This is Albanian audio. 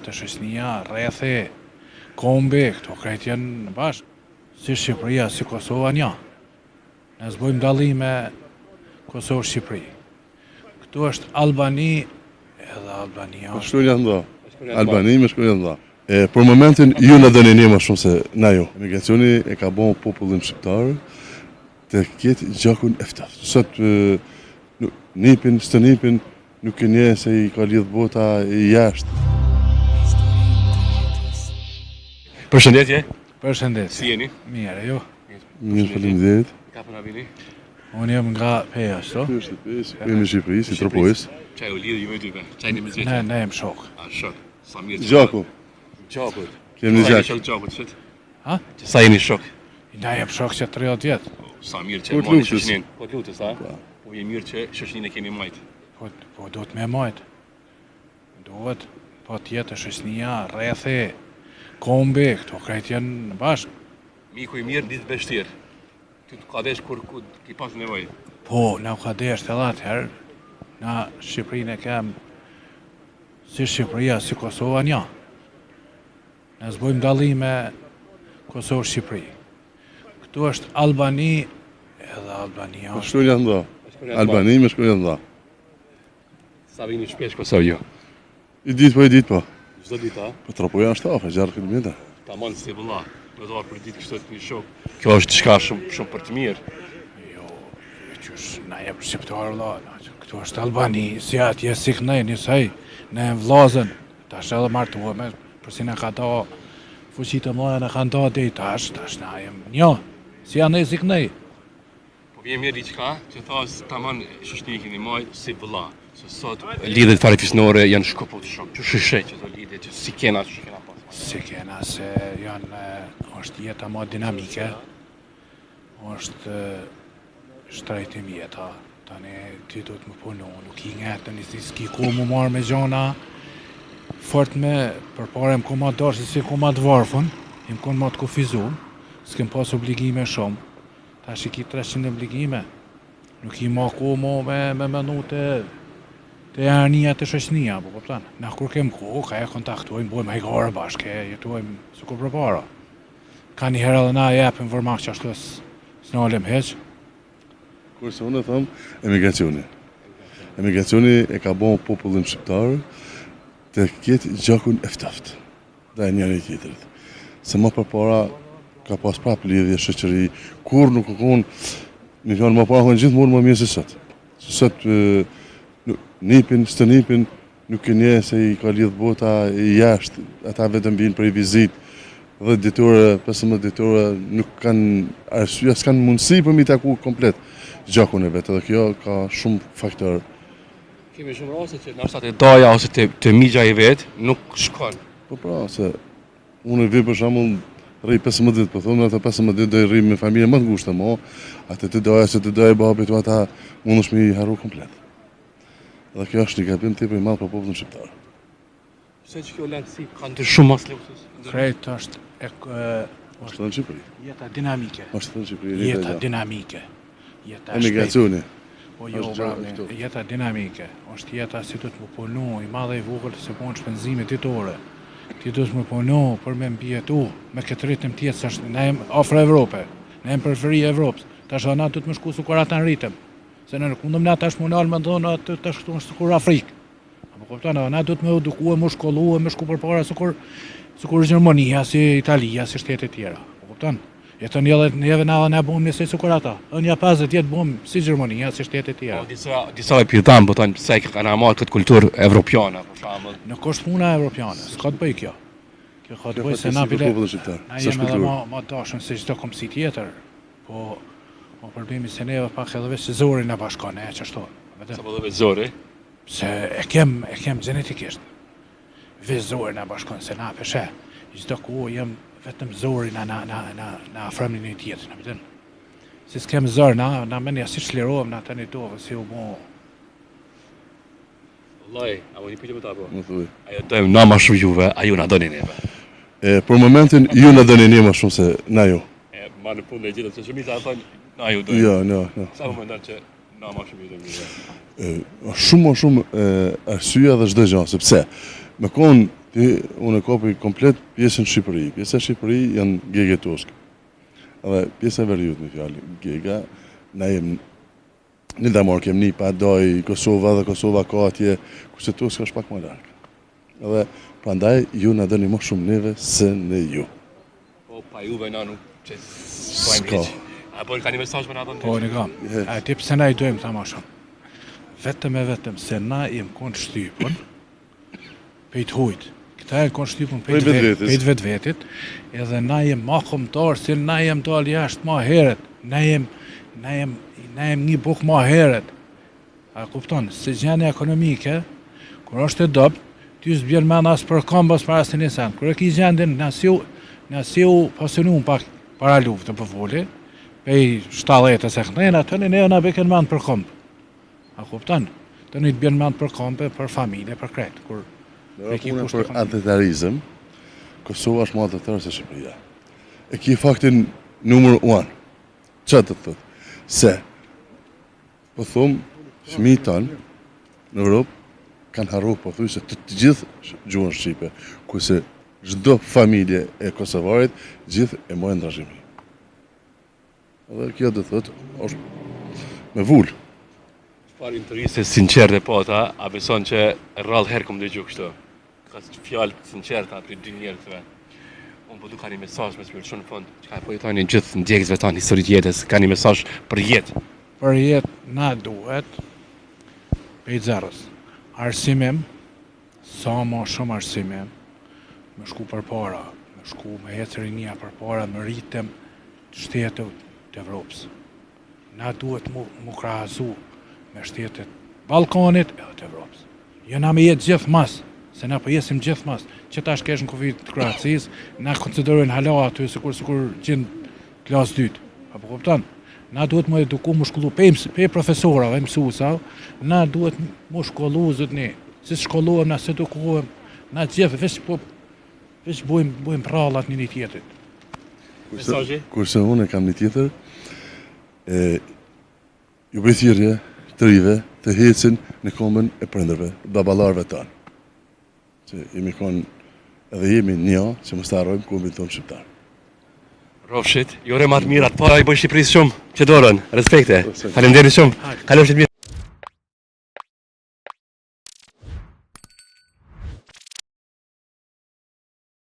Të shoqënia, rrethi, kombi, këto krejt janë bashkë. Si Shqipëria, si Kosova një. Ne s'bojmë dallim me Kosovë-Shqipëri. Këtu është Albani, edhe Albania është. Shkruajnë janë dha. Albani me shkruajnë janë dha. Për momentin ju në dëni një më shumë se na ju. Emigracioni e ka bon popullin shqiptar të ketë gjakun e ftaftë. Sot nipin, së nipin, nuk e nje se i ka lidh bota i jashtë. Përshëndetje. Përshëndetje. Si jeni? Mirë, ju. Mirë, faleminderit. Ka puna vini? Unë jam nga Peja, ashtu? Peja në Shqipëri, si Tropojës. Çaj u lidhë ju me dyve. Çaj në mëzvete. Ne jem shok. A shok. Sa mirë. Gjaku. Gjaku. Kemi Sa jeni gjak. shok Gjakut, shit? Ha? Sa jeni shok? Ne jem shok që 30 vjetë. Sa mirë që Po moni t'lutës. shoqënin. Po t'lutës, a? Po je mirë që shoqënin e kemi majt. Po duhet me majtë. Duhet, po tjetë shoqënia, rrethi, kombi, këto krejt janë bashkë. Miku i mirë ditë vështirë. Ty të ka desh kur ki pas nevojë. Po, na u ka desh të dhatë herë, na Shqipërinë e kem si Shqipëria, si Kosova një. Ne s'bojmë dallim me Kosovë-Shqipëri. Këtu është Albani, edhe Albania është. Shkruajnë janë dha. Albani me shkruajnë janë dha. Sa vini shpesh Kosovë ju? I ditë po. Çdo ditë, a? Po Tropoja është afër, 6 kilometra. Tamam si vëlla. Do të për ditë kështu të një shok. Kjo është diçka shumë për të mirë. Jo, qysh, na jem shqiptar vëlla, këtu është Albani, si atje si kënej, njësaj, ne vllazën, tash edhe martuame, përsi na ka ta fuqi të mëdha na kanë ta deri tash na jem një, si janë si kënej. Po vjen mirë diçka që thos tamam shoqëni keni maj si vëlla. Se sot lidhet fare fisnore janë shkoput shok. Që shishe që do lidhet që si kena pas. Si kena se janë, është jeta më dinamike, është shtrejtim jeta, tani ti do të më punu, nuk i ngertë, nisi s'ki ku më marrë me gjona, fort me, përpare më ku ma dorë, si ku ma të varfën, im ku ma të kufizu, s'kem pas obligime shumë, ta shi ki 300 obligime, nuk i ma ku mo me menu të jarnia të shoqënia, po kupton. Na kur kem ku, ka e kontaktojmë, bojmë hajgare bashkë, jetojmë sikur përpara. Ka një herë edhe na japim vërmak që ashtu s'nalem heq. Kurse unë them emigracioni. Emigracioni e ka bon popullin shqiptar të ketë gjakun e ftaftë. Dhe njëri tjetrit. Se më përpara ka pas prap lidhje shoqëri, kur nuk kon një kanë më parë gjithmonë më mirë se sot. Se sot nipin, së nipin, nuk e nje se i ka lidh bota i jashtë, ata vetëm vinë për i vizit, 10 ditore, 15 ditore, nuk kanë arsye, s'kanë mundësi për mi taku komplet gjakun e vetë, dhe kjo ka shumë faktor. Kemi shumë raste që ndoshta te doja ose te migja i vet nuk shkon. Po pra, se unë vi për shembull rri 15 ditë, po thonë ata 15 ditë do i rri me familje më të ngushtë, mo, atë të doja se të doja babit ata mundesh mi harru komplet. Dhe kjo është një gabim tepër i madh për popullin shqiptar. Pse që kjo langësi kanë të shumë mas luksës? Krejt është Është në Shqipëri. jeta dinamike. Është në Shqipëri. Jeta dinamike. Jeta Emigracioni. Po jo, është bravo, këtu. jeta dinamike. Është jeta si do të më punu, i madhe i vogël se punë shpenzime ditore. Ti do të më punu për me mbijetu, me këtë ritëm tjetë, se është, ne jem afër Evrope, ne jem periferi e Evropës. Tash na do të më shku sukur ata në ritëm. Se në kundëm na tash munal me ndonë atë tash këtu është sikur Afrikë. Apo kupton, na do të më edukue, më shkollue, më shku përpara sikur Gjermania, si Italia, si shtete tjera. Po kupton? Jetën neve na bëmë njësej sikur ata. Një 50 vjet bëmë si Gjermania, si shtete tjera. Po disa e pjëtam, po thonë pse kanë marrë këtë kulturë evropiane, për shembull. Nuk është puna evropiane, s'ka të bëj kjo. Kjo ka të bëj se na bile. Na jemi edhe ma dashëm se çdo komsi tjetër. Po problemi se neve pak edhe veç zori na bashkon, çashtu. Sa po do veç zori? Se e kem genetikisht. Veç zori na bashkon se na peshe. Çdo ku jem vetëm zori na afromin një tjetër, na kupton? Se s'kem zor na menja si çlirohem na tani dove si u mo. Vallai, a voni pyetje me ta po? Më thuaj. Ajo dojmë na më shumë juve, a ju na doni neve. Për momentin ju na dëni një më shumë se na ju. Ma në punë e gjithë, se shumica e thonë, na ju dojmë. Jo. Sa më mendon që na më shumë ju dojmë juve? Shumë më shumë arsyeja dhe çdo gjë, sepse me kon Unë e kopi komplet pjesën Shqipëri. Pjesa Shqipëri janë Gege Toskë. Edhe pjesa e Veriut me fjalë. Gega, na jem në damor kem një pa doj Kosova dhe Kosova ka atje, kurse Toska është pak më larg. Edhe prandaj ju na dëni më shumë neve se ne ju. Po pa juve na nuk që S'ka. A po ka një mesazh për ato? Po, në kam. A ti pse na i dojmë ta më shumë? Vetëm se na jem konë shtypën, pejt hujt. Këta e konë shtypën pejt vetë-vetit, edhe na jem ma kombëtar, se na jem dal jashtë ma heret. Na jem një buk ma heret. A kupton, se gjendja ekonomike, kur është e dobët, ty s'bjen men as për kombës për asë një sen. Kur e ki gjendin, nësi u pasionun pak para luftë për voli, pej 70 e këndena, të ne na beken men për kombë. A kupton? Të një të bjen men për kompe, për familje, për kretë. Kur Puna për antitarizëm, Kosova është më atëtërë se Shqipëria. E ki faktin numër 1. Që të thëtë? Se, po thumë, fëmijët tanë në Europë kanë harru po thuj se të gjithë gjuhën Shqipe, kurse çdo familje e Kosovarit, gjithë e mojnë ndrazhimi. Edhe kjo do thotë, është me vull. Çfarë interese sinqerte po ata, a beson që rrallë herë kom dëgju kështu? Ka fjalë sinqerta për dy njerëz këtu. Unë po du ka një mesazh me shpirë shumë në fund, që ka po jetoni gjithë ndjekësve tanë historitë jetës, ka një mesazh për jetë. Për jetë na duhet pejt zerës. Arsimim, sa ma shumë arsimim, me shku për para, me shku me ecë rinia për para, me rritem shtetet të Evropës. Na duhet mu krahasu me shtetet Ballkanit e të Evropës. Jo na me jetë gjithë mas, se na po jesim gjithë mas. Që tash kesh në kufit të Kroacisë, na konsiderojnë hala aty sikur gjin klasë dytë. Apo kupton? Na duhet mu eduku, mu shkollu pe profesorave, mësuesa, na duhet mu shkollu zotni. Si shkollohem, na se edukohem, na gjithë veç bujmë prallat një tjetrit. Mesazhi? Kurse unë kam një tjetër, ju bëj thirrje të rive të hecin në kombën e prindërve, baballarëve tanë. Se jemi konë edhe jemi një, që mos ta harrojmë kombin tonë shqiptar. Rofshit, jore ma të mirat, para i bëj Shqipërisë shumë, që dorën, respekte. Faleminderit shumë. Kalofshit mirë.